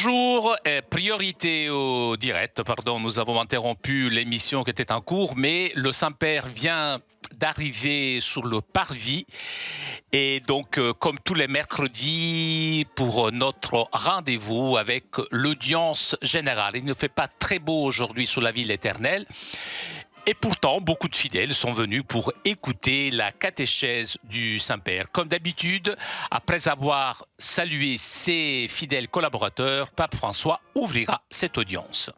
Bonjour, priorité au direct, pardon, nous avons interrompu l'émission qui était en cours, mais le Saint-Père vient d'arriver sur le parvis et donc comme tous les mercredis pour notre rendez-vous avec l'audience générale. Il ne fait pas très beau aujourd'hui sous la ville éternelle. Et pourtant, beaucoup de fidèles sont venus pour écouter la catéchèse du Saint-Père. Comme d'habitude, après avoir salué ses fidèles collaborateurs, Pape François ouvrira cette audience.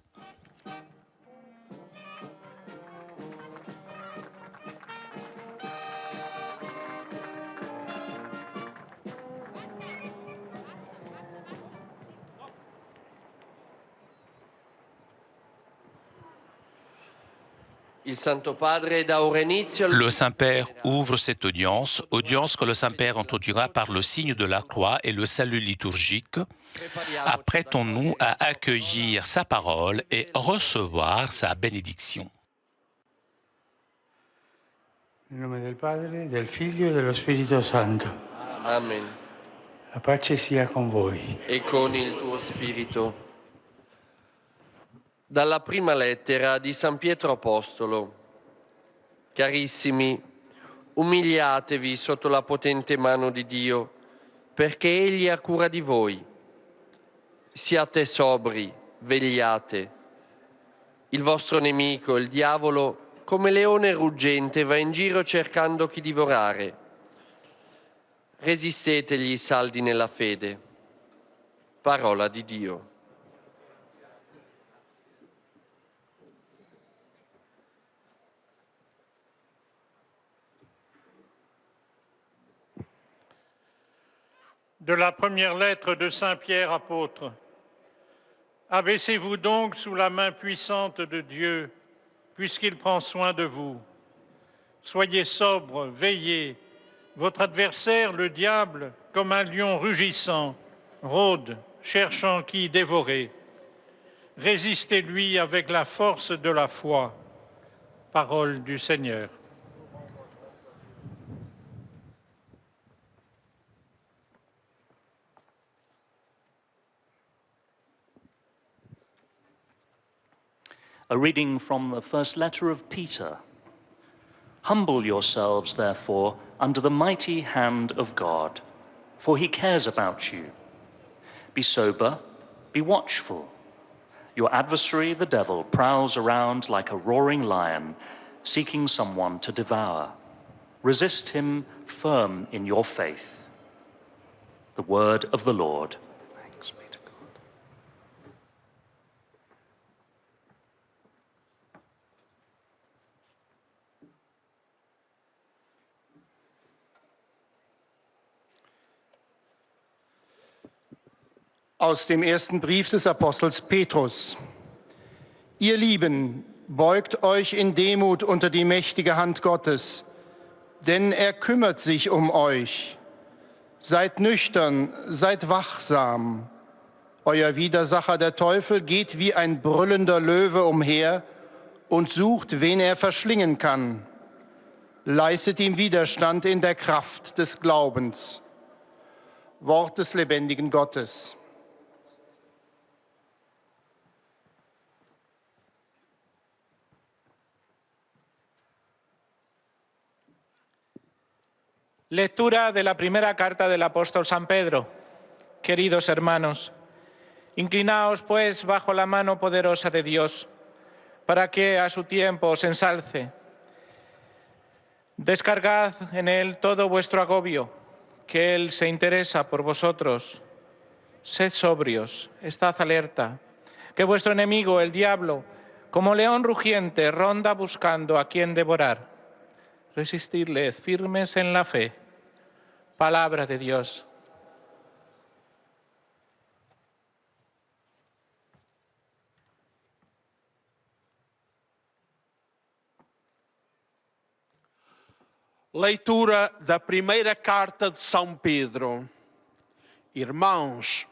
Le Saint-Père ouvre cette audience que le Saint-Père introduira par le signe de la croix et le salut liturgique. Apprêtons-nous à accueillir sa parole et recevoir sa bénédiction. Nel nome del Padre, del Figlio e dello Spirito Santo. Amen. La pace sia con voi. E con il tuo spirito. Dalla prima lettera di San Pietro Apostolo. Carissimi, umiliatevi sotto la potente mano di Dio, perché Egli ha cura di voi. Siate sobri, vegliate. Il vostro nemico, il diavolo, come leone ruggente, va in giro cercando chi divorare. Resistetegli saldi nella fede. Parola di Dio. De la première lettre de Saint Pierre apôtre. Abaissez-vous donc sous la main puissante de Dieu, puisqu'il prend soin de vous. Soyez sobres, veillez. Votre adversaire, le diable, comme un lion rugissant, rôde, cherchant qui dévorer. Résistez-lui avec la force de la foi. Parole du Seigneur. A reading from the first letter of Peter. Humble yourselves, therefore, under the mighty hand of God, for he cares about you. Be sober, be watchful. Your adversary, the devil, prowls around like a roaring lion, seeking someone to devour. Resist him firm in your faith. The word of the Lord. Thanks be to God. Aus dem ersten Brief des Apostels Petrus. Ihr Lieben, beugt euch in Demut unter die mächtige Hand Gottes, denn er kümmert sich um euch. Seid nüchtern, seid wachsam. Euer Widersacher, der Teufel, geht wie ein brüllender Löwe umher und sucht, wen er verschlingen kann. Leistet ihm Widerstand in der Kraft des Glaubens. Wort des lebendigen Gottes. Lectura de la primera carta del apóstol San Pedro. Queridos hermanos, inclinaos pues bajo la mano poderosa de Dios, para que a su tiempo os ensalce. Descargad en él todo vuestro agobio, que él se interesa por vosotros. Sed sobrios, estad alerta, que vuestro enemigo, el diablo, como león rugiente, ronda buscando a quien devorar. Resistidle firmes en la fe. Palabra de Dios. Leitura da primeira carta de São Pedro. Irmãos,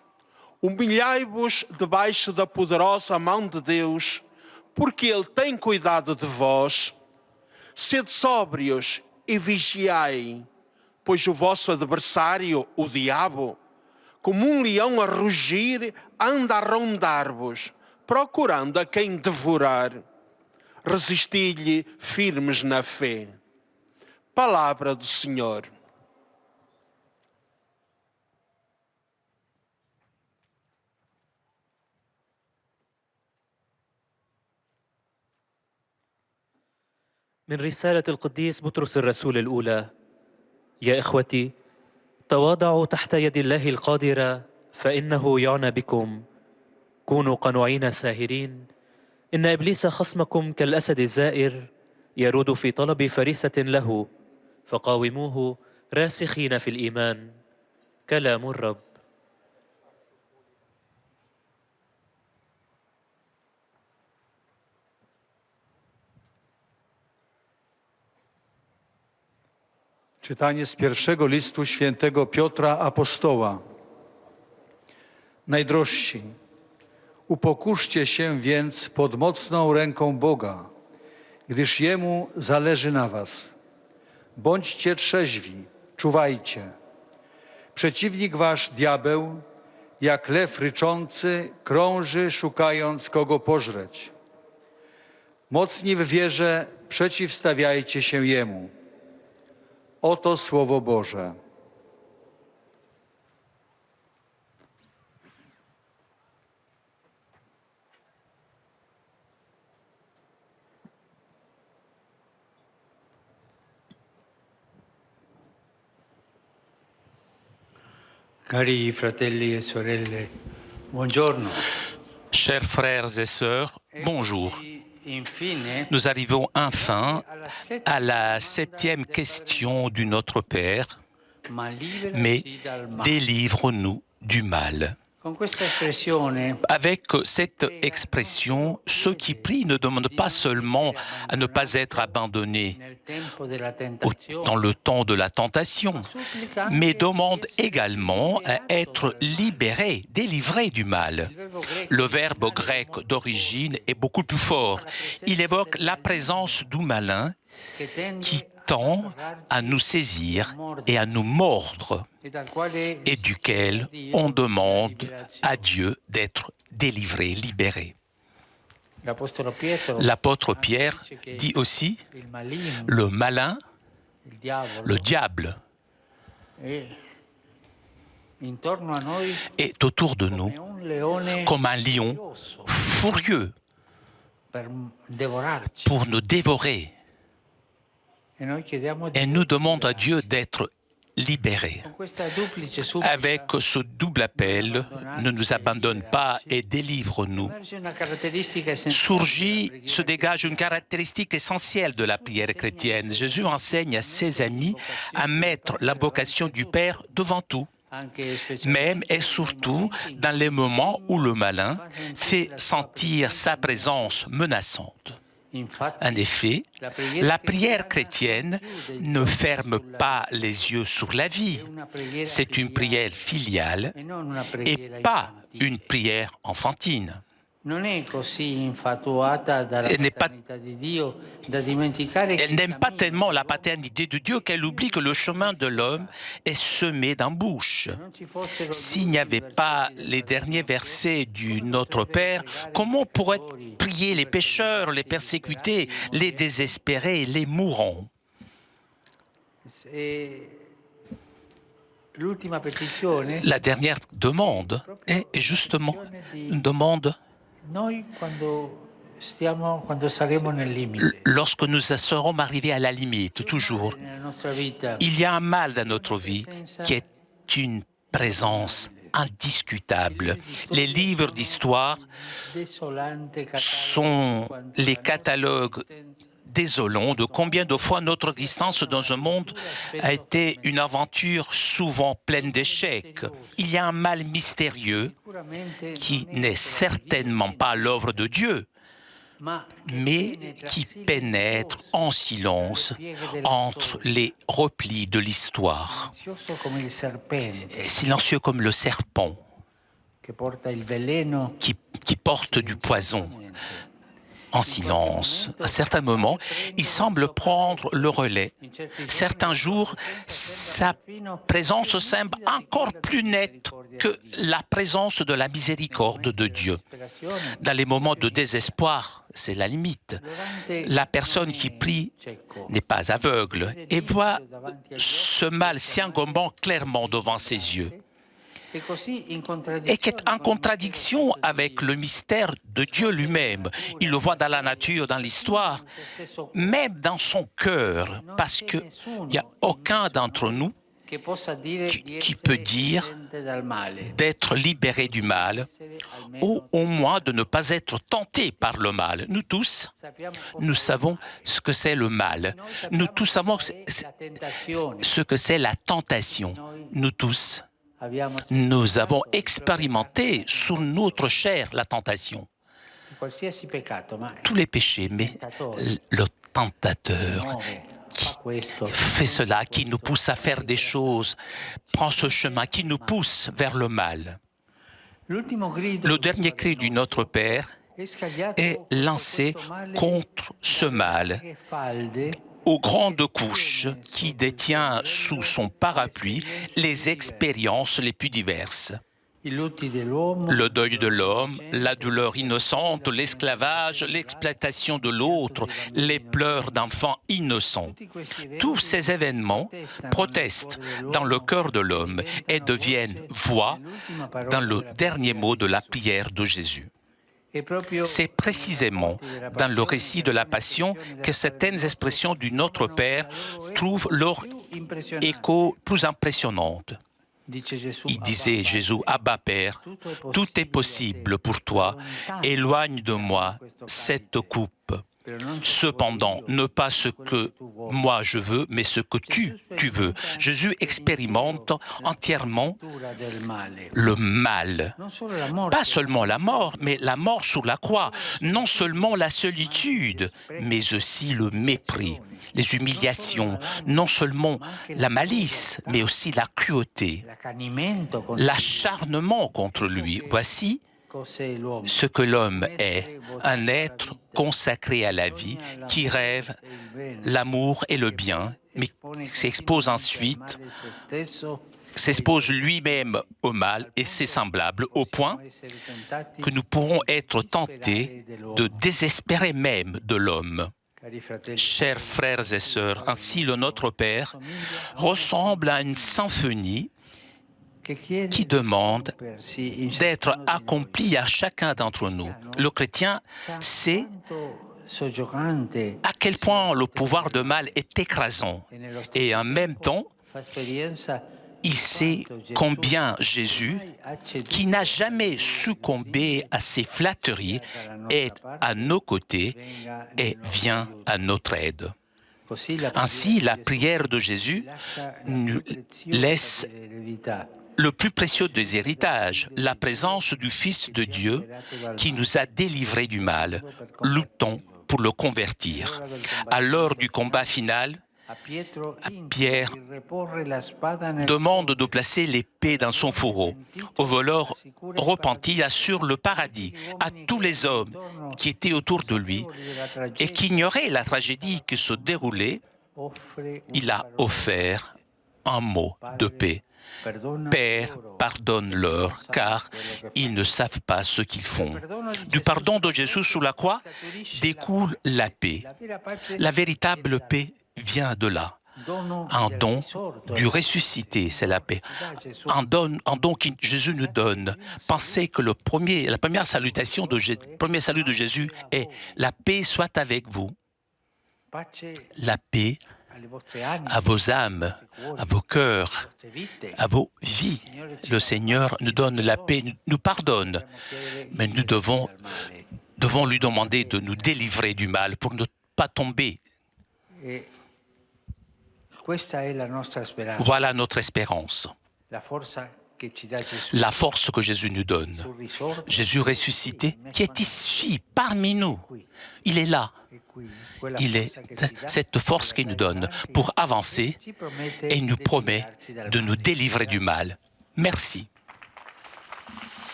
humilhai-vos debaixo da poderosa mão de Deus, porque Ele tem cuidado de vós. Sede sóbrios e vigiai, pois o vosso adversário, o diabo, como um leão a rugir, anda a rondar-vos, procurando a quem devorar. Resisti-lhe firmes na fé. Palavra do Senhor. من رسالة القديس بطرس الرسول الأولى: يا إخوتي، تواضعوا تحت يد الله القادرة، فإنه يعنى بكم. كونوا قنوعين ساهرين، إن إبليس خصمكم كالأسد الزائر، يرود في طلب فريسة له، فقاوموه راسخين في الإيمان. كلام الرب. Czytanie z pierwszego listu świętego Piotra Apostoła. Najdrożsi, upokórzcie się więc pod mocną ręką Boga, gdyż Jemu zależy na was. Bądźcie trzeźwi, czuwajcie. Przeciwnik wasz, diabeł, jak lew ryczący, krąży, szukając kogo pożreć. Mocni w wierze, przeciwstawiajcie się Jemu. Oto Słowo Boże. Cari fratelli e sorelle, buongiorno. Chers frères et sœurs, bonjour. Infine, Nous arrivons enfin à la 7e question du Notre Père, mais délivre-nous du mal. con questa espressione Avec cette expression, ceux qui prient ne demandent pas seulement à ne pas être abandonnés nel tempo della tentazione, dans le temps de la tentation, mais demandent également à être libérés, délivrés du mal. Le verbe grec d'origine est beaucoup plus fort. Il évoque la présence du malin qui tend à nous saisir et à nous mordre, et duquel on demande à Dieu d'être délivré, libéré. L'apôtre Pierre dit aussi le malin, le diable, est autour de nous comme un lion furieux pour nous dévorer. Et nous demandons à Dieu d'être libérés. Avec ce double appel, ne nous abandonne pas et délivre-nous. Se dégage une caractéristique essentielle de la prière chrétienne. Jésus enseigne à ses amis à mettre l'invocation du Père devant tout, même et surtout dans les moments où le malin fait sentir sa présence menaçante. En effet, la prière chrétienne ne ferme pas les yeux sur la vie. C'est une prière filiale et pas une prière enfantine. Elle n'aime pas tellement la paternité de Dieu qu'elle oublie que le chemin de l'homme est semé d'embûches. S'il n'y avait pas les derniers versets du Notre Père, comment pourrait prier les pécheurs, les persécutés, les désespérés, les mourants? La dernière demande est justement une demande. Lorsque nous serons arrivés à la limite, toujours, il y a un mal dans notre vie qui est une présence indiscutable. Les livres d'histoire sont les catalogues désolants de combien de fois notre existence dans un monde a été une aventure souvent pleine d'échecs. Il y a un mal mystérieux qui n'est certainement pas l'œuvre de Dieu, mais qui pénètre en silence entre les replis de l'histoire, silencieux comme le serpent qui porte du poison. En silence. À certains moments, il semble prendre le relais. Certains jours, sa présence semble encore plus nette que la présence de la miséricorde de Dieu. Dans les moments de désespoir, c'est la limite. La personne qui prie n'est pas aveugle et voit ce mal si engombant clairement devant ses yeux, et qui est en contradiction avec le mystère de Dieu lui-même. Il le voit dans la nature, dans l'histoire, même dans son cœur, parce qu'il n'y a aucun d'entre nous qui peut dire d'être libéré du mal, ou au moins de ne pas être tenté par le mal. Nous tous, nous savons ce que c'est le mal. Nous tous savons ce que c'est la tentation. Nous tous, nous avons expérimenté sous notre chair la tentation. Tous les péchés, mais le tentateur qui fait cela, qui nous pousse à faire des choses, prend ce chemin, qui nous pousse vers le mal. Le dernier cri du Notre Père est lancé contre ce mal, aux grandes couches qui détient sous son parapluie les expériences les plus diverses. Le deuil de l'homme, la douleur innocente, l'esclavage, l'exploitation de l'autre, les pleurs d'enfants innocents. Tous ces événements protestent dans le cœur de l'homme et deviennent voix dans le dernier mot de la prière de Jésus. C'est précisément dans le récit de la Passion que certaines expressions du Notre Père trouvent leur écho plus impressionnante. Il disait, Jésus, Abba Père, tout est possible pour toi, éloigne de moi cette coupe. Cependant, ne pas ce que moi je veux, mais ce que tu veux. Jésus expérimente entièrement le mal. Pas seulement la mort, mais la mort sur la croix. Non seulement la solitude, mais aussi le mépris, les humiliations. Non seulement la malice, mais aussi la cruauté, l'acharnement contre lui. Voici ce que l'homme est, un être consacré à la vie, qui rêve l'amour et le bien, mais s'expose ensuite, s'expose lui-même au mal et ses semblables, au point que nous pourrons être tentés de désespérer même de l'homme. Chers frères et sœurs, ainsi le Notre Père ressemble à une symphonie qui demande d'être accompli à chacun d'entre nous. Le chrétien sait à quel point le pouvoir de mal est écrasant et en même temps, il sait combien Jésus, qui n'a jamais succombé à ses flatteries, est à nos côtés et vient à notre aide. Ainsi, la prière de Jésus nous laisse le plus précieux des héritages, la présence du Fils de Dieu qui nous a délivrés du mal. Luttons pour le convertir. À l'heure du combat final, Pierre demande de placer l'épée dans son fourreau. Au voleur repenti assure le paradis à tous les hommes qui étaient autour de lui et qui ignoraient la tragédie qui se déroulait. Il a offert un mot de paix. Père, pardonne-leur, car ils ne savent pas ce qu'ils font. Du pardon de Jésus sous la croix découle la paix. La véritable paix vient de là. Un don du ressuscité, c'est la paix. Un don que Jésus nous donne. Pensez que la première salutation le premier salut de Jésus est « La paix soit avec vous ». La paix à vos âmes, à vos cœurs, à vos vies. Le Seigneur nous donne la paix, nous pardonne, mais nous devons lui demander de nous délivrer du mal pour ne pas tomber. Voilà notre espérance. La force que Jésus nous donne. Jésus ressuscité, qui est ici, parmi nous. Il est là. Il est cette force qu'il nous donne pour avancer et il nous promet de nous délivrer du mal. Merci.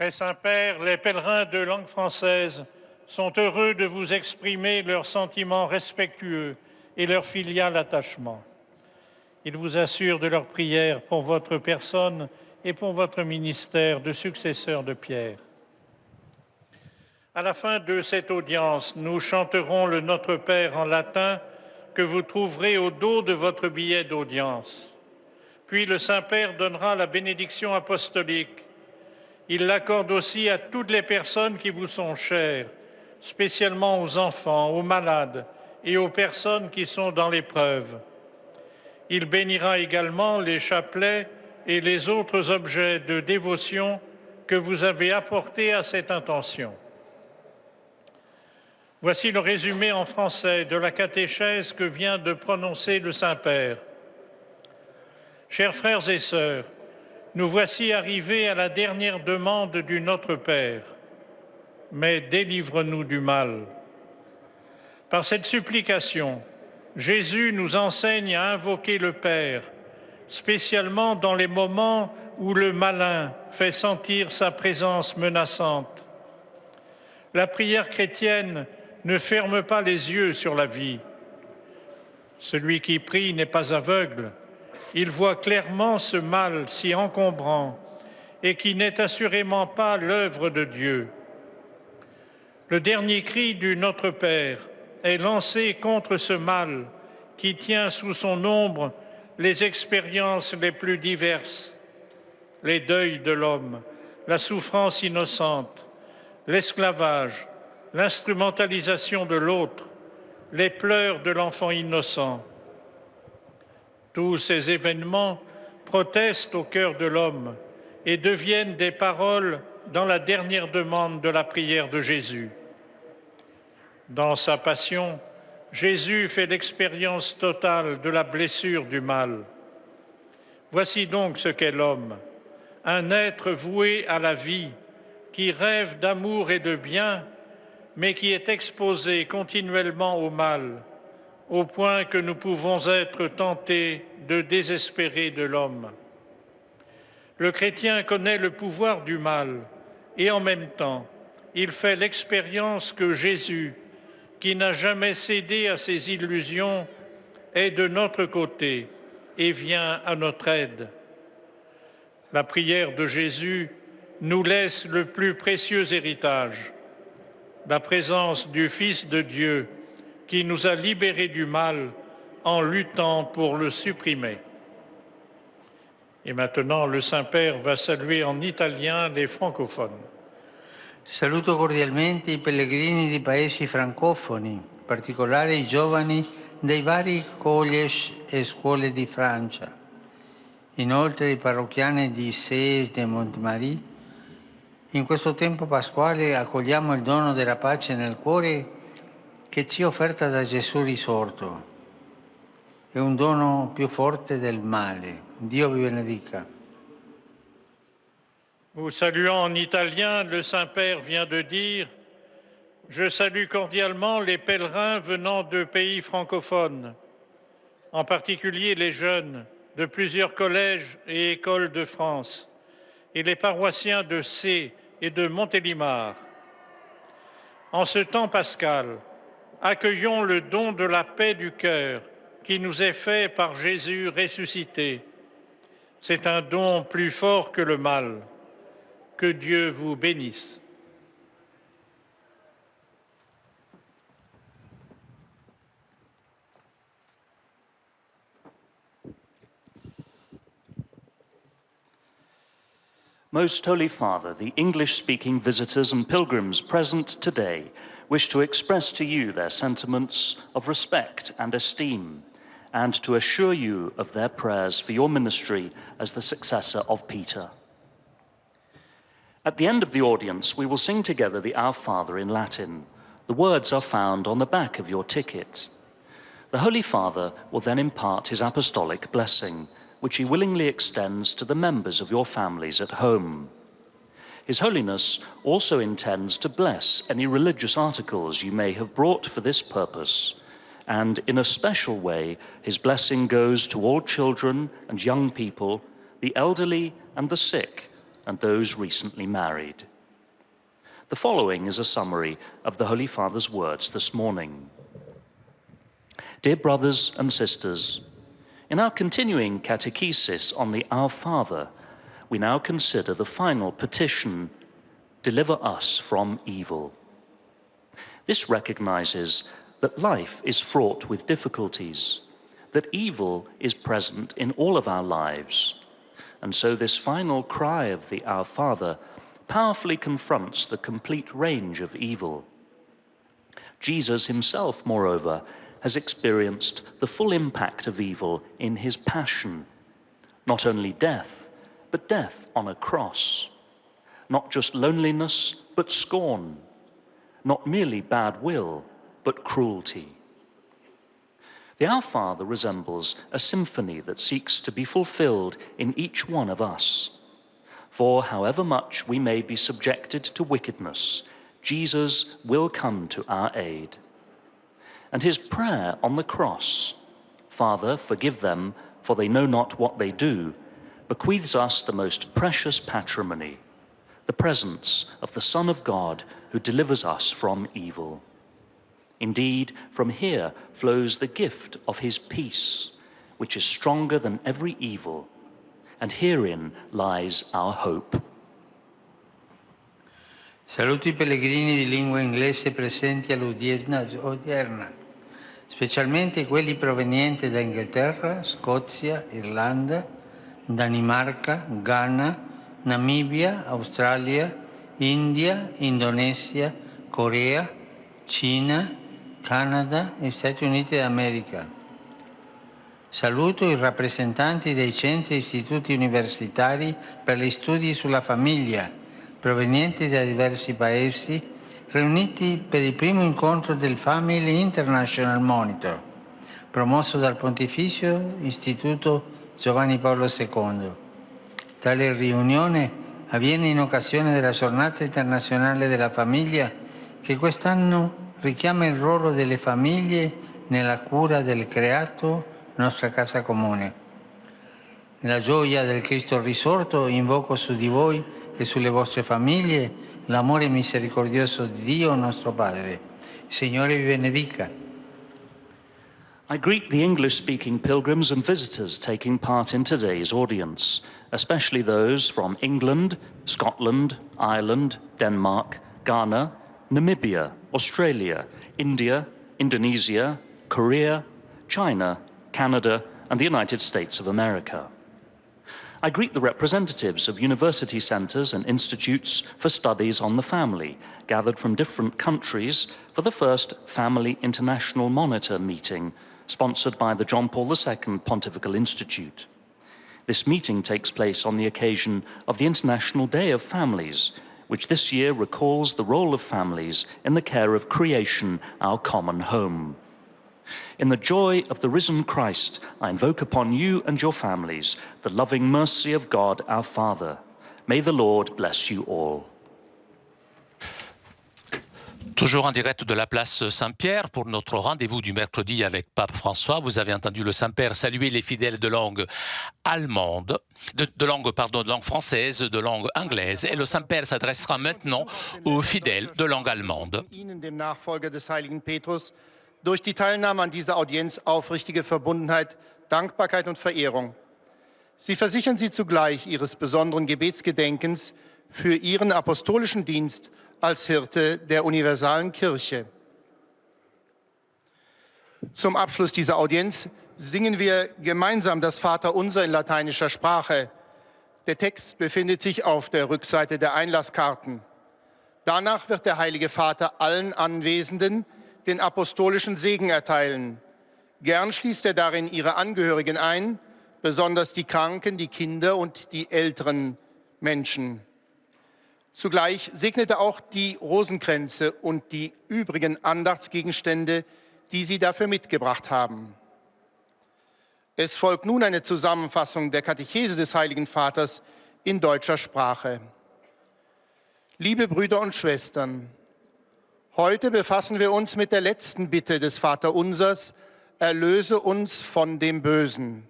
Très Saint-Père, les pèlerins de langue française sont heureux de vous exprimer leurs sentiments respectueux et leur filial attachement. Ils vous assurent de leur prière pour votre personne et pour votre ministère de successeur de Pierre. À la fin de cette audience, nous chanterons le Notre Père en latin que vous trouverez au dos de votre billet d'audience. Puis le Saint-Père donnera la bénédiction apostolique. Il l'accorde aussi à toutes les personnes qui vous sont chères, spécialement aux enfants, aux malades et aux personnes qui sont dans l'épreuve. Il bénira également les chapelets et les autres objets de dévotion que vous avez apportés à cette intention. Voici le résumé en français de la catéchèse que vient de prononcer le Saint-Père. Chers frères et sœurs, nous voici arrivés à la dernière demande du Notre Père. Mais délivre-nous du mal. Par cette supplication, Jésus nous enseigne à invoquer le Père, spécialement dans les moments où le malin fait sentir sa présence menaçante. La prière chrétienne ne ferme pas les yeux sur la vie. Celui qui prie n'est pas aveugle. Il voit clairement ce mal si encombrant et qui n'est assurément pas l'œuvre de Dieu. Le dernier cri du Notre Père est lancé contre ce mal qui tient sous son ombre les expériences les plus diverses, les deuils de l'homme, la souffrance innocente, l'esclavage, l'instrumentalisation de l'autre, les pleurs de l'enfant innocent. Tous ces événements protestent au cœur de l'homme et deviennent des paroles dans la dernière demande de la prière de Jésus. Dans sa passion, Jésus fait l'expérience totale de la blessure du mal. Voici donc ce qu'est l'homme, un être voué à la vie, qui rêve d'amour et de bien, mais qui est exposé continuellement au mal, au point que nous pouvons être tentés de désespérer de l'homme. Le chrétien connaît le pouvoir du mal et en même temps, il fait l'expérience que Jésus, qui n'a jamais cédé à ses illusions, est de notre côté et vient à notre aide. La prière de Jésus nous laisse le plus précieux héritage, la présence du Fils de Dieu qui nous a libérés du mal en luttant pour le supprimer. Et maintenant, le Saint-Père va saluer en italien les francophones. Saluto cordialmente i pellegrini di paesi francofoni, in particolare i giovani dei vari college e scuole di Francia. Inoltre i parrocchiani di Sées de Montmarie. In questo tempo pasquale accogliamo il dono della pace nel cuore che ci è offerta da Gesù risorto. È un dono più forte del male. Dio vi benedica. Vous saluant en italien, le Saint-Père vient de dire « Je salue cordialement les pèlerins venant de pays francophones, en particulier les jeunes de plusieurs collèges et écoles de France, et les paroissiens de Sées et de Montélimar. En ce temps pascal, accueillons le don de la paix du cœur qui nous est fait par Jésus ressuscité. C'est un don plus fort que le mal. Que Dieu vous bénisse. Most Holy Father, the English-speaking visitors and pilgrims present today wish to express to you their sentiments of respect and esteem, and to assure you of their prayers for your ministry as the successor of Peter. At the end of the audience, we will sing together the Our Father in Latin. The words are found on the back of your ticket. The Holy Father will then impart his apostolic blessing, which he willingly extends to the members of your families at home. His Holiness also intends to bless any religious articles you may have brought for this purpose, and in a special way, his blessing goes to all children and young people, the elderly and the sick, and those recently married. The following is a summary of the Holy Father's words this morning. Dear brothers and sisters, in our continuing catechesis on the Our Father, we now consider the final petition, deliver us from evil. This recognizes that life is fraught with difficulties, that evil is present in all of our lives. And so this final cry of the Our Father powerfully confronts the complete range of evil. Jesus himself, moreover, has experienced the full impact of evil in his passion. Not only death, but death on a cross. Not just loneliness, but scorn. Not merely bad will, but cruelty. The Our Father resembles a symphony that seeks to be fulfilled in each one of us. For however much we may be subjected to wickedness, Jesus will come to our aid. And his prayer on the cross, Father, forgive them, for they know not what they do, bequeaths us the most precious patrimony, the presence of the Son of God who delivers us from evil. Indeed, from here flows the gift of his peace, which is stronger than every evil, and herein lies our hope. Saluto I pellegrini di lingua inglese presenti all'udienza odierna, specialmente quelli provenienti da Inghilterra, Scozia, Irlanda, Danimarca, Ghana, Namibia, Australia, India, Indonesia, Corea, Cina, Canada e Stati Uniti d'America. Saluto i rappresentanti dei centri e istituti universitari per gli studi sulla famiglia, provenienti da diversi paesi, riuniti per il primo incontro del Family International Monitor, promosso dal Pontificio Istituto Giovanni Paolo II. Tale riunione avviene in occasione della Giornata internazionale della famiglia, che quest'anno richiama il ruolo delle famiglie nella cura del creato, nostra casa comune. Nella gioia del Cristo risorto invoco su di voi e sulle vostre famiglie l'amore misericordioso di Dio nostro Padre. Il Signore vi benedica. I greet the English-speaking pilgrims and visitors taking part in today's audience, especially those from England, Scotland, Ireland, Denmark, Ghana, Namibia, Australia, India, Indonesia, Korea, China, Canada, and the United States of America. I greet the representatives of university centers and institutes for studies on the family, gathered from different countries for the first Family International Monitor meeting, sponsored by the John Paul II Pontifical Institute. This meeting takes place on the occasion of the International Day of Families, which this year recalls the role of families in the care of creation, our common home. In the joy of the risen Christ, I invoke upon you and your families the loving mercy of God our Father. May the Lord bless you all. Toujours en direct de la place Saint-Pierre pour notre rendez-vous du mercredi avec Pape François. Vous avez entendu le Saint-Père saluer les fidèles de langue allemande, de langue française, de langue anglaise. Et le Saint-Père s'adressera maintenant aux fidèles de langue allemande. Ihnen, dem Nachfolger des heiligen Petrus, durch die Teilnahme an dieser Audienz aufrichtige Verbundenheit, Dankbarkeit und Verehrung. Sie versichern Sie zugleich Ihres besonderen Gebetsgedenkens für Ihren apostolischen Dienst als Hirte der universalen Kirche. Zum Abschluss dieser Audienz singen wir gemeinsam das Vaterunser in lateinischer Sprache. Der Text befindet sich auf der Rückseite der Einlasskarten. Danach wird der Heilige Vater allen Anwesenden den apostolischen Segen erteilen. Gern schließt er darin ihre Angehörigen ein, besonders die Kranken, die Kinder und die älteren Menschen. Zugleich segnet er auch die Rosenkränze und die übrigen Andachtsgegenstände, die Sie dafür mitgebracht haben. Es folgt nun eine Zusammenfassung der Katechese des Heiligen Vaters in deutscher Sprache. Liebe Brüder und Schwestern, heute befassen wir uns mit der letzten Bitte des Vaterunsers, erlöse uns von dem Bösen.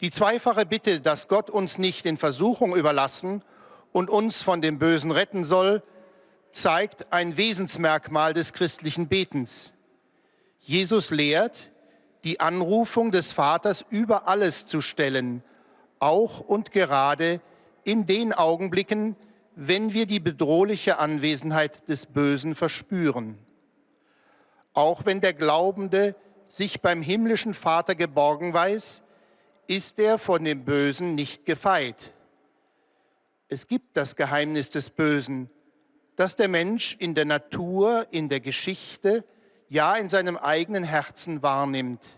Die zweifache Bitte, dass Gott uns nicht in Versuchung überlassen und uns von dem Bösen retten soll, zeigt ein Wesensmerkmal des christlichen Betens. Jesus lehrt, die Anrufung des Vaters über alles zu stellen, auch und gerade in den Augenblicken, wenn wir die bedrohliche Anwesenheit des Bösen verspüren. Auch wenn der Glaubende sich beim himmlischen Vater geborgen weiß, ist er von dem Bösen nicht gefeit. Es gibt das Geheimnis des Bösen, das der Mensch in der Natur, in der Geschichte, ja in seinem eigenen Herzen wahrnimmt.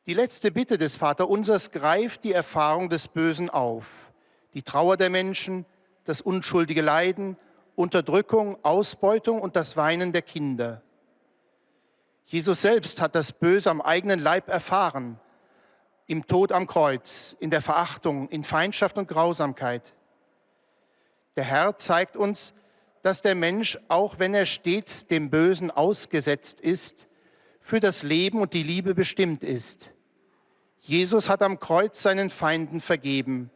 Die letzte Bitte des Vaterunsers greift die Erfahrung des Bösen auf. Die Trauer der Menschen, das unschuldige Leiden, Unterdrückung, Ausbeutung und das Weinen der Kinder. Jesus selbst hat das Böse am eigenen Leib erfahren, im Tod am Kreuz, in der Verachtung, in Feindschaft und Grausamkeit. Der Herr zeigt uns, dass der Mensch, auch wenn er stets dem Bösen ausgesetzt ist, für das Leben und die Liebe bestimmt ist. Jesus hat am Kreuz seinen Feinden vergeben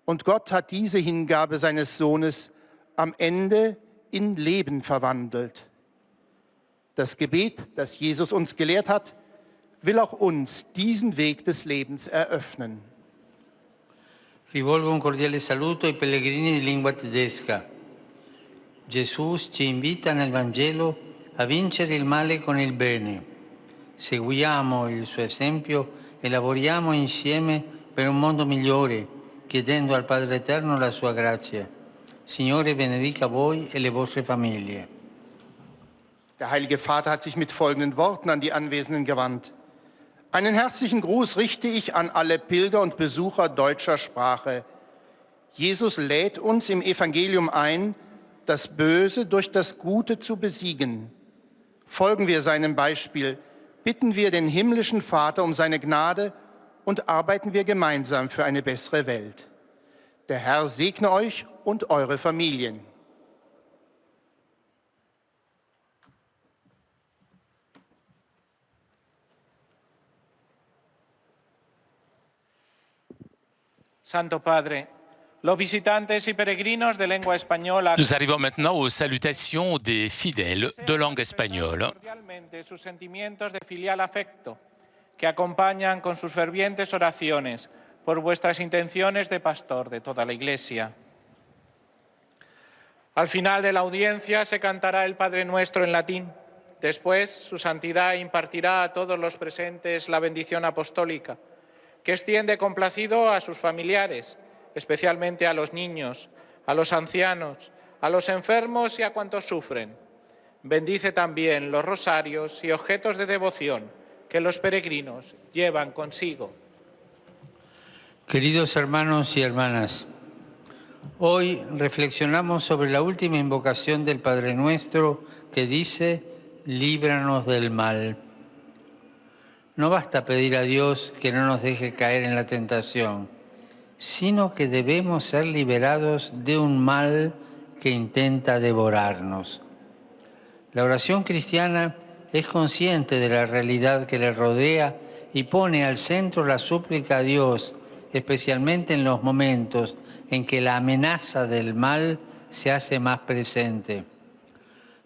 und Gott hat diese Hingabe seines Sohnes am Ende in Leben verwandelt. Das Gebet, das Jesus uns gelehrt hat, will auch uns diesen Weg des Lebens eröffnen. Rivolgo un cordiale saluto ai pellegrini di lingua tedesca. Gesù ci invita nel Vangelo a vincere il male con il bene. Seguiamo il suo esempio e lavoriamo insieme per un mondo migliore, chiedendo al Padre Eterno la sua grazia. Signore benedica voi e le vostre famiglie. Der Heilige Vater hat sich mit folgenden Worten an die Anwesenden gewandt. Einen herzlichen Gruß richte ich an alle Pilger und Besucher deutscher Sprache. Jesus lädt uns im Evangelium ein, das Böse durch das Gute zu besiegen. Folgen wir seinem Beispiel, bitten wir den himmlischen Vater um seine Gnade und arbeiten wir gemeinsam für eine bessere Welt. Der Herr segne euch und eure Familien. Santo Padre, los visitantes y peregrinos de lengua española. Nous arrivons maintenant aux salutations des fidèles de langue espagnole. Cordialmente sus sentimientos de filial afecto, que acompañan con sus fervientes oraciones por vuestras intenciones de pastor de toda la Iglesia. Al final de la audiencia se cantará el Padre Nuestro en latín. Después, su santidad impartirá a todos los presentes la bendición apostólica, que extiende complacido a sus familiares, especialmente a los niños, a los ancianos, a los enfermos y a cuantos sufren. Bendice también los rosarios y objetos de devoción que los peregrinos llevan consigo. Queridos hermanos y hermanas, hoy reflexionamos sobre la última invocación del Padre Nuestro que dice: líbranos del mal. No basta pedir a Dios que no nos deje caer en la tentación, sino que debemos ser liberados de un mal que intenta devorarnos. La oración cristiana es consciente de la realidad que le rodea y pone al centro la súplica a Dios, especialmente en los momentos en que la amenaza del mal se hace más presente.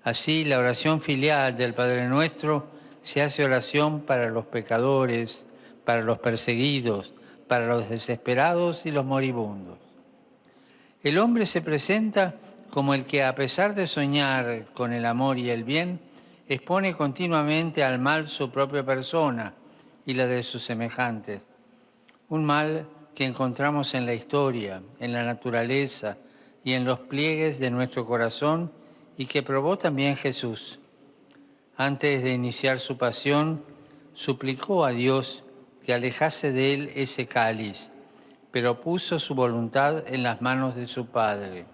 Así, la oración filial del Padre Nuestro se hace oración para los pecadores, para los perseguidos, para los desesperados y los moribundos. El hombre se presenta como el que, a pesar de soñar con el amor y el bien, expone continuamente al mal su propia persona y la de sus semejantes. Un mal que encontramos en la historia, en la naturaleza y en los pliegues de nuestro corazón y que probó también Jesús. Antes de iniciar su pasión, suplicó a Dios que alejase de él ese cáliz, pero puso su voluntad en las manos de su Padre.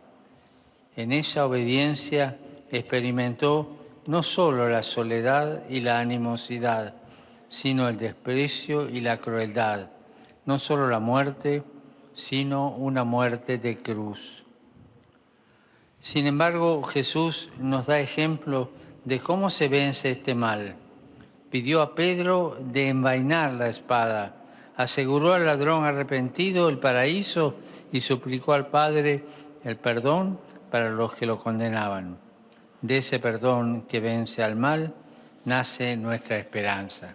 En esa obediencia experimentó no solo la soledad y la animosidad, sino el desprecio y la crueldad, no solo la muerte, sino una muerte de cruz. Sin embargo, Jesús nos da ejemplo de cómo se vence este mal. Pidió a Pedro de envainar la espada, aseguró al ladrón arrepentido el paraíso y suplicó al Padre el perdón para los que lo condenaban. De ese perdón que vence al mal, nace nuestra esperanza.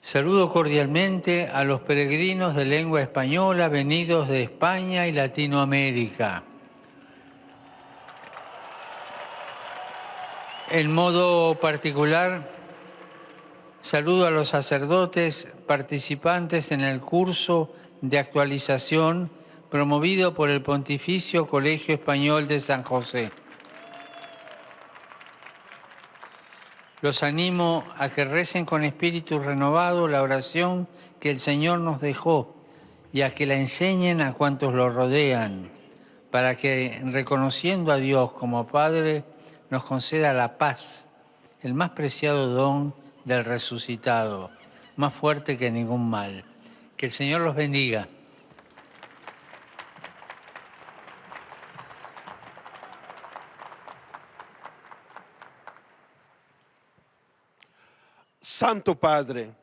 Saludo cordialmente a los peregrinos de lengua española venidos de España y Latinoamérica. En modo particular, saludo a los sacerdotes participantes en el curso de actualización promovido por el Pontificio Colegio Español de San José. Los animo a que recen con espíritu renovado la oración que el Señor nos dejó y a que la enseñen a cuantos lo rodean, para que, reconociendo a Dios como Padre, nos conceda la paz, el más preciado don del resucitado, más fuerte que ningún mal. Que el Señor los bendiga. Santo Padre,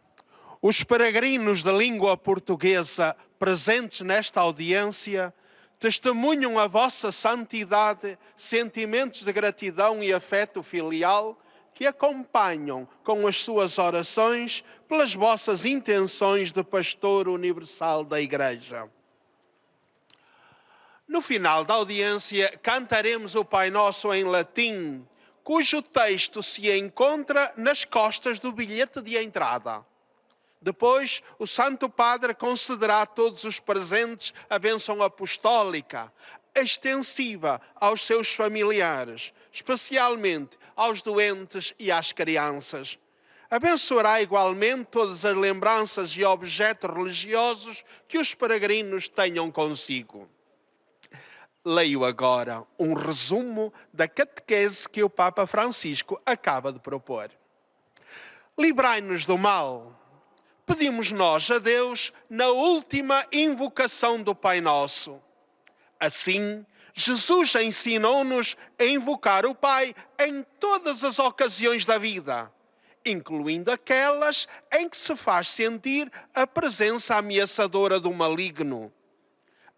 os peregrinos da língua portuguesa presentes nesta audiência testemunham a vossa santidade, sentimentos de gratidão e afeto filial que acompanham com as suas orações pelas vossas intenções de pastor universal da Igreja. No final da audiência, cantaremos o Pai Nosso em latim, cujo texto se encontra nas costas do bilhete de entrada. Depois, o Santo Padre concederá a todos os presentes a bênção apostólica, extensiva aos seus familiares, especialmente aos doentes e às crianças. Abençoará igualmente todas as lembranças e objetos religiosos que os peregrinos tenham consigo. Leio agora um resumo da catequese que o Papa Francisco acaba de propor. Livrai-nos do mal. Pedimos nós a Deus na última invocação do Pai Nosso. Assim, Jesus ensinou-nos a invocar o Pai em todas as ocasiões da vida, incluindo aquelas em que se faz sentir a presença ameaçadora do maligno.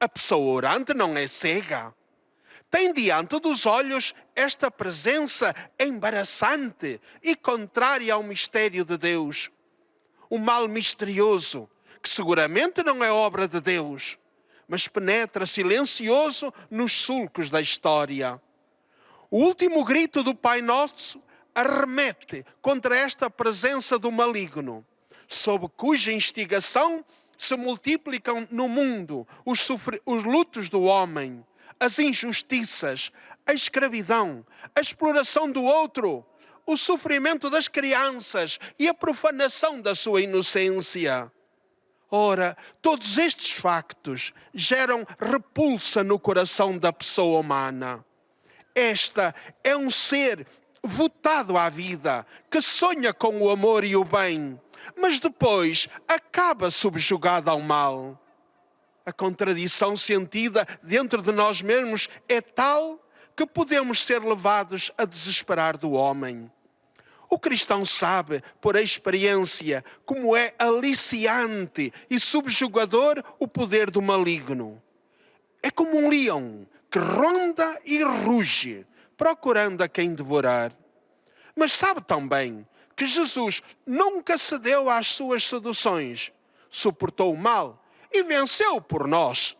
A pessoa orante não é cega. Tem diante dos olhos esta presença embaraçante e contrária ao mistério de Deus. O mal misterioso, que seguramente não é obra de Deus, mas penetra silencioso nos sulcos da história. O último grito do Pai Nosso arremete contra esta presença do maligno, sob cuja instigação se multiplicam no mundo os lutos do homem, as injustiças, a escravidão, a exploração do outro, o sofrimento das crianças e a profanação da sua inocência. Ora, todos estes factos geram repulsa no coração da pessoa humana. Esta é um ser votado à vida, que sonha com o amor e o bem, mas depois acaba subjugado ao mal. A contradição sentida dentro de nós mesmos é tal que podemos ser levados a desesperar do homem. O cristão sabe, por experiência, como é aliciante e subjugador o poder do maligno. É como um leão que ronda e ruge, procurando a quem devorar. Mas sabe também que Jesus nunca cedeu às suas seduções, suportou o mal e venceu por nós.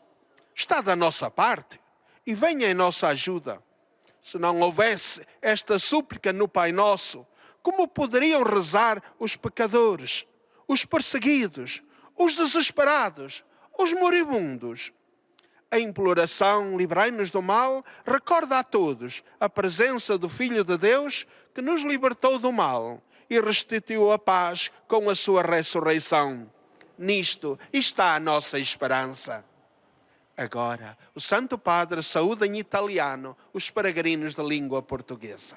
Está da nossa parte e vem em nossa ajuda. Se não houvesse esta súplica no Pai Nosso, como poderiam rezar os pecadores, os perseguidos, os desesperados, os moribundos? A imploração, livrai-nos do mal, recorda a todos a presença do Filho de Deus que nos libertou do mal e restituiu a paz com a sua ressurreição. Nisto está a nossa esperança. Agora, o Santo Padre saúda em italiano os peregrinos da língua portuguesa.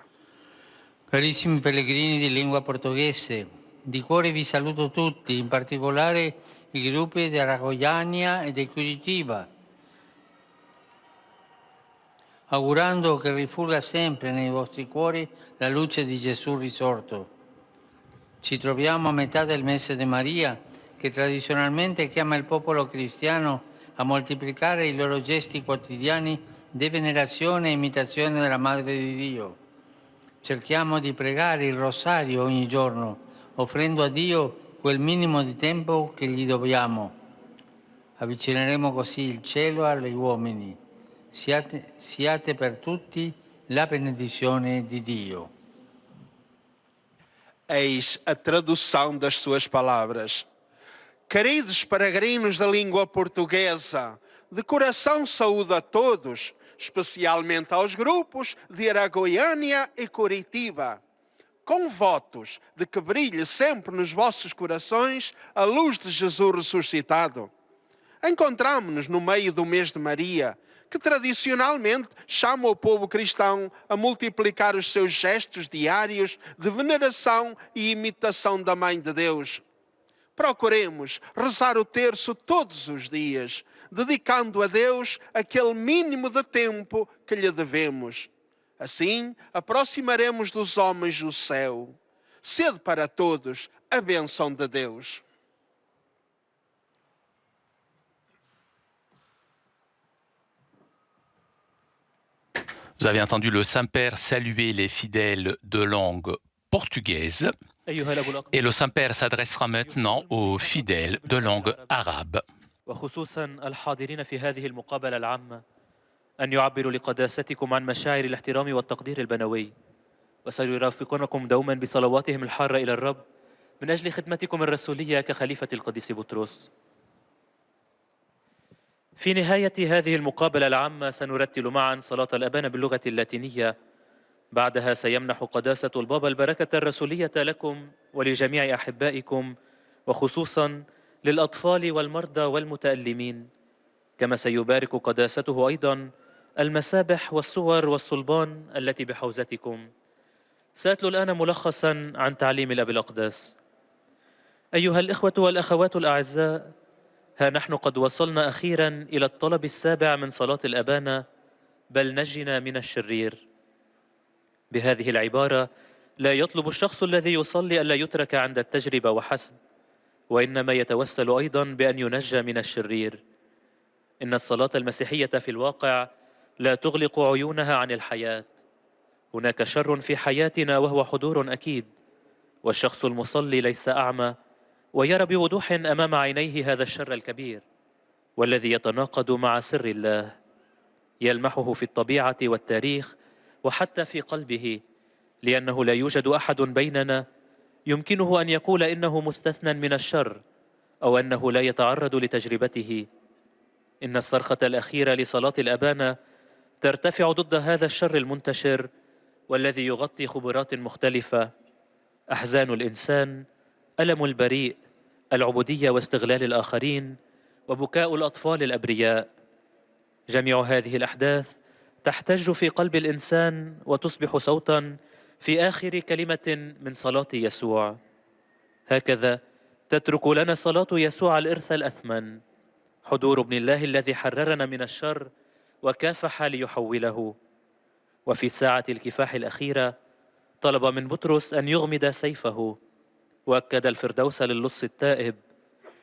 Carissimi pellegrini di lingua portoghese, di cuore vi saluto tutti, in particolare i gruppi di Aragoiania e di Curitiba, augurando che rifulga sempre nei vostri cuori la luce di Gesù risorto. Ci troviamo a metà del mese di Maria, che tradizionalmente chiama il popolo cristiano a moltiplicare i loro gesti quotidiani di venerazione e imitazione della Madre di Dio. Cerchiamo di pregare il rosario ogni giorno, offrendo a Dio quel minimo di tempo che gli dobbiamo. Avvicineremo così il cielo agli uomini. Siate per tutti la benedizione di Dio. Eis a tradução das suas palavras. Queridos peregrinos da língua portuguesa, de coração saúdo a todos, especialmente aos grupos de Aragoiânia e Curitiba, com votos de que brilhe sempre nos vossos corações a luz de Jesus ressuscitado. Encontramo-nos no meio do mês de Maria, que tradicionalmente chama o povo cristão a multiplicar os seus gestos diários de veneração e imitação da Mãe de Deus. Procuremos rezar o terço todos os dias, dedicando a Deus aquele mínimo de tempo que lhe devemos. Assim, aproximaremos dos homens o céu. Sede para todos a bênção de Deus. Vous avez entendu le Saint-Père saluer les fidèles de langue portugaise et le Saint-Père s'adressera maintenant aux fidèles de langue arabe. وخصوصا الحاضرين في هذه المقابلة العامة أن يعبروا لقداستكم عن مشاعر الاحترام والتقدير البنوي، وسيرافقونكم دوما بصلواتهم الحارة إلى الرب من أجل خدمتكم الرسولية كخليفة القديس بطرس. في نهاية هذه المقابلة العامة سنرتل معا صلاة الأبان باللغة اللاتينية. بعدها سيمنح قداسة البابا البركة الرسولية لكم ولجميع أحبائكم، وخصوصا للأطفال والمرضى والمتألمين، كما سيبارك قداسته أيضا المسابح والصور والصلبان التي بحوزتكم. سأتلو الآن ملخصا عن تعليم الأب الأقداس. أيها الإخوة والأخوات الأعزاء، ها نحن قد وصلنا أخيرا إلى الطلب السابع من صلاة الأبانة: بل نجنا من الشرير. بهذه العبارة لا يطلب الشخص الذي يصلي ألا يترك عند التجربة وحسب، وإنما يتوسل أيضا بأن ينجى من الشرير. إن الصلاة المسيحية في الواقع لا تغلق عيونها عن الحياة. هناك شر في حياتنا وهو حضور أكيد، والشخص المصلي ليس أعمى ويرى بوضوح أمام عينيه هذا الشر الكبير والذي يتناقض مع سر الله. يلمحه في الطبيعة والتاريخ وحتى في قلبه، لأنه لا يوجد أحد بيننا يمكنه أن يقول إنه مستثنى من الشر أو أنه لا يتعرض لتجربته. إن الصرخة الأخيرة لصلاة الأبانة ترتفع ضد هذا الشر المنتشر والذي يغطي خبرات مختلفة: أحزان الإنسان، ألم البريء، العبودية واستغلال الآخرين، وبكاء الأطفال الأبرياء. جميع هذه الأحداث تحتج في قلب الإنسان وتصبح صوتا في آخر كلمة من صلاة يسوع. هكذا تترك لنا صلاة يسوع الإرث الأثمن، حضور ابن الله الذي حررنا من الشر وكافح ليحوله. وفي ساعة الكفاح الأخيرة طلب من بطرس أن يغمد سيفه، وأكد الفردوس للص التائب،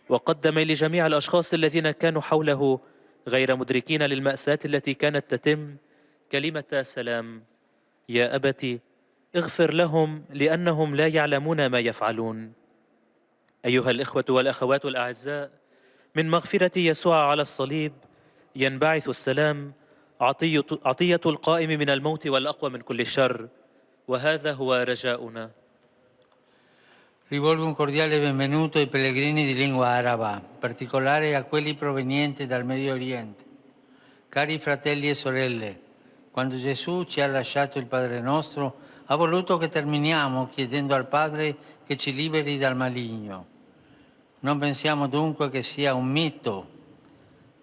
وقدم لجميع الأشخاص الذين كانوا حوله غير مدركين للمأساة التي كانت تتم كلمة سلام: يا أبت اغفر لهم لأنهم لا يعلمون ما يفعلون. أيها الإخوة والأخوات الأعزاء، من مغفرة يسوع على الصليب ينبعث السلام، عطية القائم من الموت والأقوى من كل شر، وهذا هو رجاؤنا. Rivolgo un cordiale benvenuto ai pellegrini di lingua araba, in particolare a quelli provenienti dal Medio Oriente. Cari fratelli e sorelle, quando Gesù ci ha lasciato il Padre nostro, ha voluto che terminiamo chiedendo al Padre che ci liberi dal maligno. Non pensiamo dunque che sia un mito.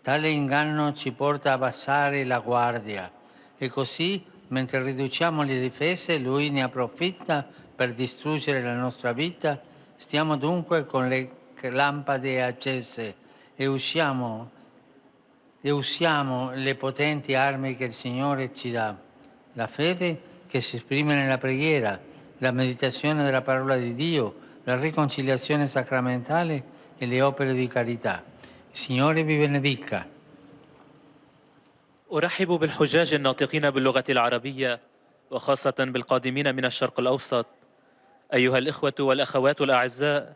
Tale inganno ci porta a abbassare la guardia e così, mentre riduciamo le difese, Lui ne approfitta per distruggere la nostra vita. Stiamo dunque con le lampade accese e usiamo le potenti armi che il Signore ci dà: la fede che si esprime nella preghiera, la meditazione della parola di Dio, la riconciliazione sacramentale e le opere di carità. Il Signore vi benedica. أرحب بالحجاج الناطقين باللغة العربية وخاصة بالقادمين من الشرق الأوسط. أيها الإخوة والأخوات الأعزاء،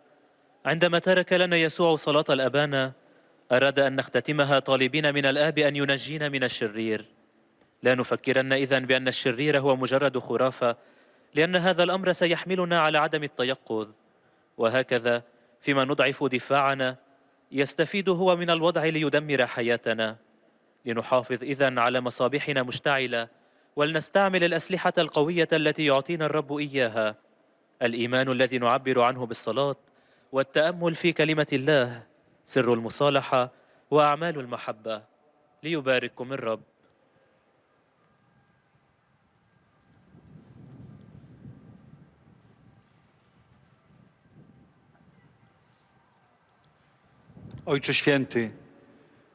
عندما ترك لنا يسوع صلاة الأبانا أراد أن نختتمها طالبين من الآب أن ينجينا من الشرير. لا نفكرن إذن بأن الشرير هو مجرد خرافة، لأن هذا الأمر سيحملنا على عدم التيقظ. وهكذا فيما نضعف دفاعنا يستفيد هو من الوضع ليدمر حياتنا. لنحافظ إذن على مصابيحنا مشتعلة، ولنستعمل الأسلحة القوية التي يعطينا الرب إياها: الإيمان الذي نعبر عنه بالصلاة، والتأمل في كلمة الله، سر المصالحة، وأعمال المحبة. ليبارككم الرب. Ojcze Święty,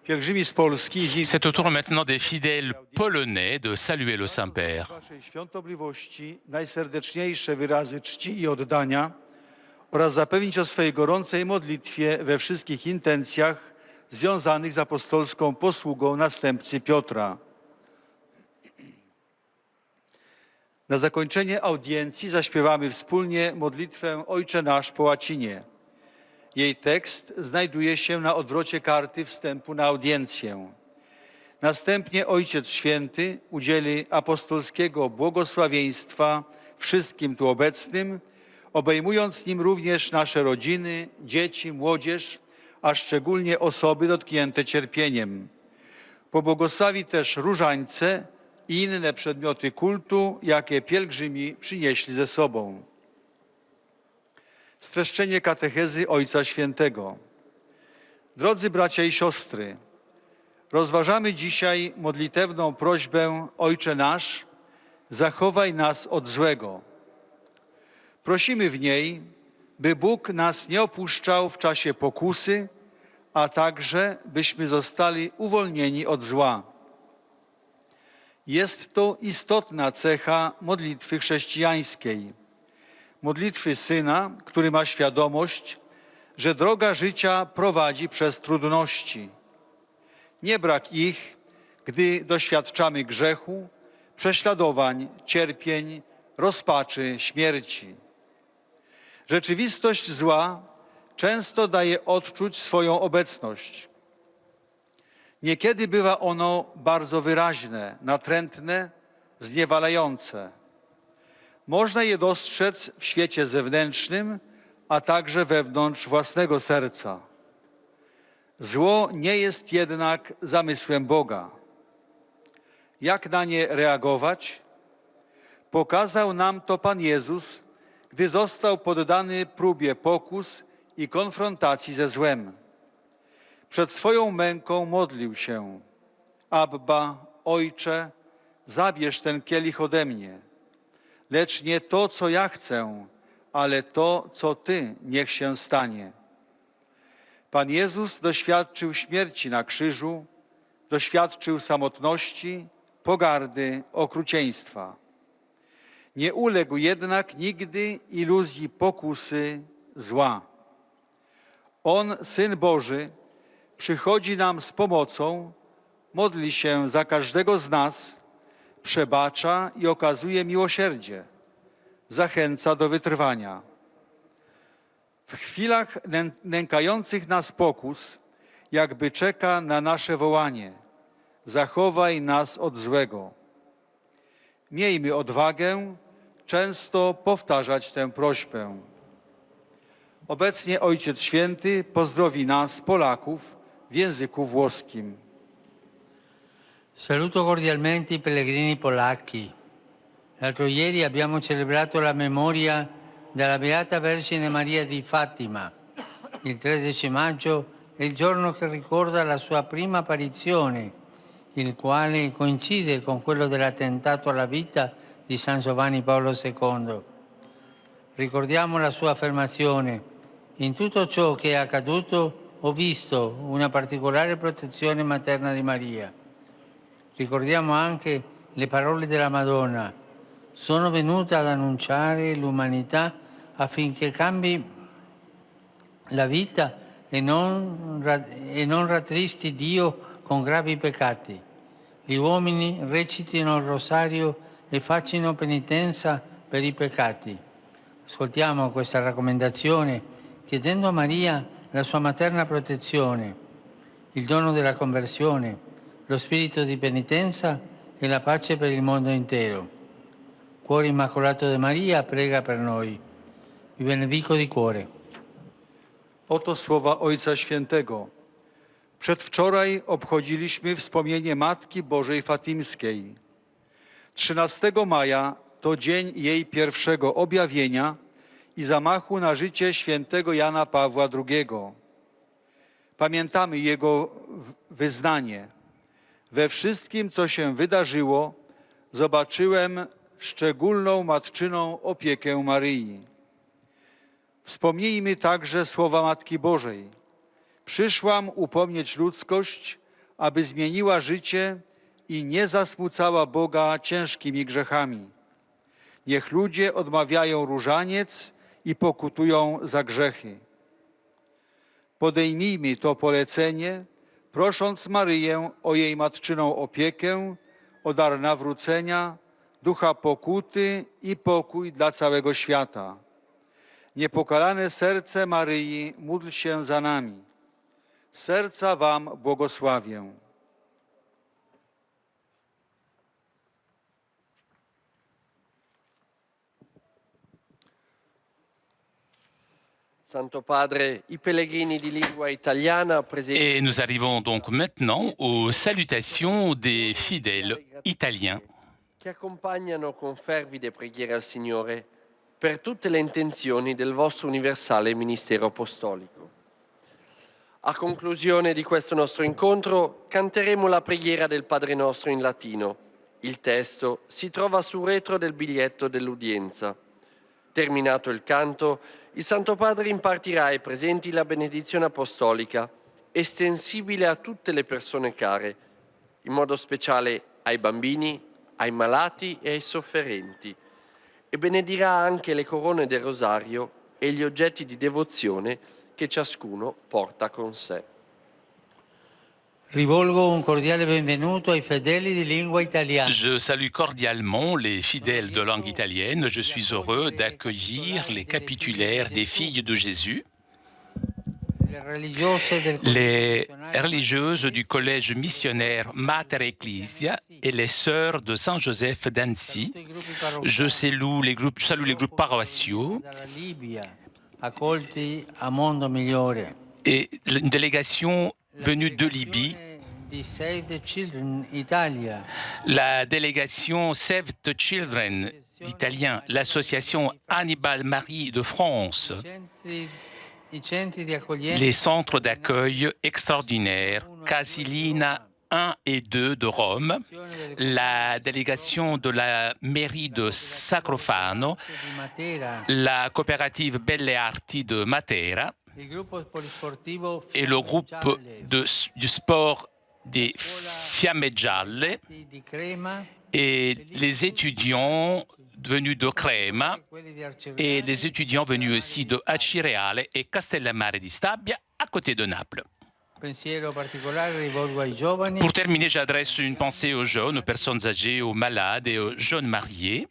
pielgrzymi z Polski C'est au tour maintenant des fidèles polonais de saluer le Saint-Père. Waszej świątobliwości najserdeczniejsze wyrazy czci i oddania oraz zapewnić o swej gorącej modlitwie we wszystkich intencjach związanych z apostolską posługą następcy Piotra. Na zakończenie audiencji zaśpiewamy wspólnie modlitwę Ojcze Nasz po łacinie. Jej tekst znajduje się na odwrocie karty wstępu na audiencję. Następnie Ojciec Święty udzieli apostolskiego błogosławieństwa wszystkim tu obecnym, obejmując nim również nasze rodziny, dzieci, młodzież, a szczególnie osoby dotknięte cierpieniem. Pobłogosławi też różańce i inne przedmioty kultu, jakie pielgrzymi przynieśli ze sobą. Streszczenie katechezy Ojca Świętego. Drodzy bracia i siostry, rozważamy dzisiaj modlitewną prośbę Ojcze Nasz, zachowaj nas od złego. Prosimy w niej, by Bóg nas nie opuszczał w czasie pokusy, a także byśmy zostali uwolnieni od zła. Jest to istotna cecha modlitwy chrześcijańskiej. Modlitwy Syna, który ma świadomość, że droga życia prowadzi przez trudności. Nie brak ich, gdy doświadczamy grzechu, prześladowań, cierpień, rozpaczy, śmierci. Rzeczywistość zła często daje odczuć swoją obecność. Niekiedy bywa ono bardzo wyraźne, natrętne, zniewalające. Można je dostrzec w świecie zewnętrznym, a także wewnątrz własnego serca. Zło nie jest jednak zamysłem Boga. Jak na nie reagować? Pokazał nam to Pan Jezus, gdy został poddany próbie pokus i konfrontacji ze złem. Przed swoją męką modlił się: Abba, Ojcze, zabierz ten kielich ode mnie. Lecz nie to, co ja chcę, ale to, co Ty, niech się stanie. Pan Jezus doświadczył śmierci na krzyżu, doświadczył samotności, pogardy, okrucieństwa. Nie uległ jednak nigdy iluzji pokusy zła. On, Syn Boży, przychodzi nam z pomocą, modli się za każdego z nas, przebacza i okazuje miłosierdzie, zachęca do wytrwania. W chwilach nękających nas pokus, jakby czeka na nasze wołanie: zachowaj nas od złego. Miejmy odwagę często powtarzać tę prośbę. Obecnie Ojciec Święty pozdrowi nas, Polaków, w języku włoskim. Saluto cordialmente i pellegrini polacchi. L'altro ieri abbiamo celebrato la memoria della Beata Vergine Maria di Fatima. Il 13 maggio è il giorno che ricorda la sua prima apparizione, il quale coincide con quello dell'attentato alla vita di San Giovanni Paolo II. Ricordiamo la sua affermazione: in tutto ciò che è accaduto ho visto una particolare protezione materna di Maria. Ricordiamo anche le parole della Madonna: sono venuta ad annunciare l'umanità affinché cambi la vita e non rattristi Dio con gravi peccati. gli uomini recitino il rosario e facciano penitenza per i peccati. Ascoltiamo questa raccomandazione chiedendo a Maria la sua materna protezione, il dono della conversione, lo spirito di penitenza e la pace per il mondo intero. Cuore Immacolato di Maria, prega per noi. Vi benedico di cuore. Oto słowa Ojca Świętego. Przedwczoraj obchodziliśmy wspomnienie Matki Bożej Fatimskiej. 13 maja to dzień jej pierwszego objawienia i zamachu na życie świętego Jana Pawła II. Pamiętamy jego wyznanie. We wszystkim, co się wydarzyło, zobaczyłem szczególną matczyną opiekę Maryi. Wspomnijmy także słowa Matki Bożej. Przyszłam upomnieć ludzkość, aby zmieniła życie i nie zasmucała Boga ciężkimi grzechami. Niech ludzie odmawiają różaniec i pokutują za grzechy. Podejmijmy to polecenie, prosząc Maryję o jej matczyną opiekę, o dar nawrócenia, ducha pokuty i pokój dla całego świata. Niepokalane serce Maryi, módl się za nami. Serca wam błogosławię. Santo Padre, i pellegrini di lingua italiana presenti. Et nous arrivons donc maintenant aux salutations des fidèles italiens Che accompagnano con fervide preghiere al Signore per tutte le intenzioni del vostro universale ministero apostolico. A conclusione di questo nostro incontro canteremo la preghiera del Padre Nostro in latino. Il testo si trova sul retro del biglietto dell'udienza. Terminato il canto, il Santo Padre impartirà ai presenti la benedizione apostolica, estensibile a tutte le persone care, in modo speciale ai bambini, ai malati e ai sofferenti, e benedirà anche le corone del rosario e gli oggetti di devozione che ciascuno porta con sé. Rivolgo un cordiale benvenuto ai fedeli di lingua italiana. Je salue cordialement les fidèles de langue italienne. Je suis heureux d'accueillir les capitulaires des filles de Jésus, les religieuses du collège missionnaire Mater Ecclesia et les sœurs de Saint-Joseph d'Annecy. Je salue les groupes paroissiaux et une délégation venue de Libye. La délégation Save the Children d'Italien, l'association Hannibal Marie de France, les centres d'accueil extraordinaires, Casilina 1 et 2 de Rome, la délégation de la mairie de Sacrofano, la coopérative Belle Arti de Matera et le groupe du sport des Fiamme Gialle et les étudiants venus de Crema et des étudiants venus aussi de Acireale et Castellammare di Stabia à côté de Naples. Pour terminer, j'adresse une pensée aux jeunes, aux personnes âgées, aux malades et aux jeunes mariés.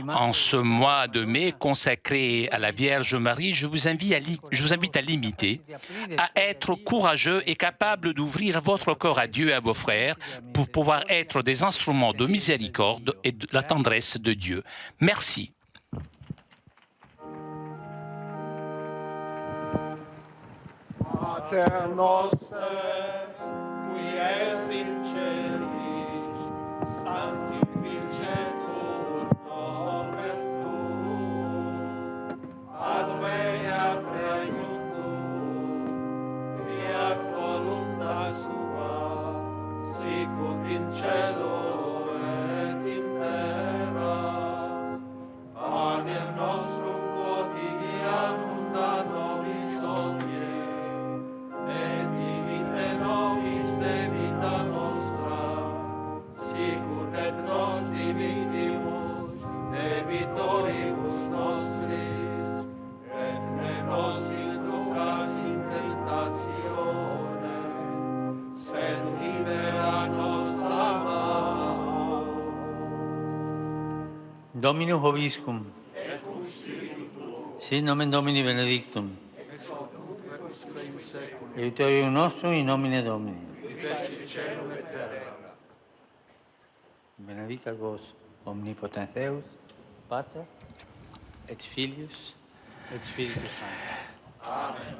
En ce mois de mai consacré à la Vierge Marie, je vous invite à l'imiter, à être courageux et capable d'ouvrir votre cœur à Dieu et à vos frères pour pouvoir être des instruments de miséricorde et de la tendresse de Dieu. Merci. Mater noster, qui es in celis, sanctificetur nomen tuum, adveniat regnum tuum, fiat voluntas tua, sicut in cielo et in terra. Panem nostrum quotidianum da nobis hodie, et dimite nobis debita nostra, sicut et nos dimitimus debitoribus nostris, et ne nos inducas in tentatione, sed libera nos Dominus vobiscum. Sit nomen Domini benedictum. Aiutorium nostrum in nomine Domini. Benedicat vos omnipotens Deus, Pater, et Filius, et Spiritus Sanctus.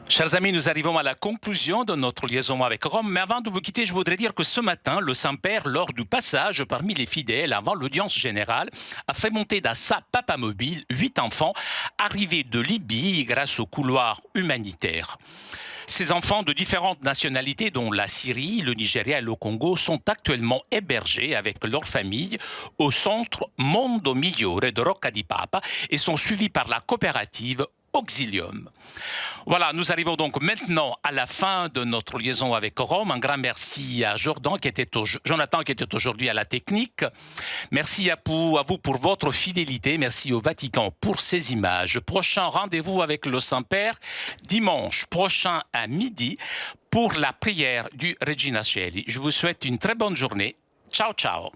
Chers amis, nous arrivons à la conclusion de notre liaison avec Rome. Mais avant de vous quitter, je voudrais dire que ce matin, le Saint-Père, lors du passage parmi les fidèles avant l'audience générale, a fait monter dans sa papamobile 8 enfants arrivés de Libye grâce au couloir humanitaire. Ces enfants de différentes nationalités, dont la Syrie, le Nigeria et le Congo, sont actuellement hébergés avec leur famille au centre Mondo Migliore de Rocca di Papa et sont suivis par la coopérative Auxilium. Voilà, nous arrivons donc maintenant à la fin de notre liaison avec Rome. Un grand merci à Jonathan qui était aujourd'hui à la technique. Merci à vous pour votre fidélité. Merci au Vatican pour ces images. Prochain rendez-vous avec le Saint-Père dimanche prochain à midi pour la prière du Regina Coeli. Je vous souhaite une très bonne journée. Ciao, ciao.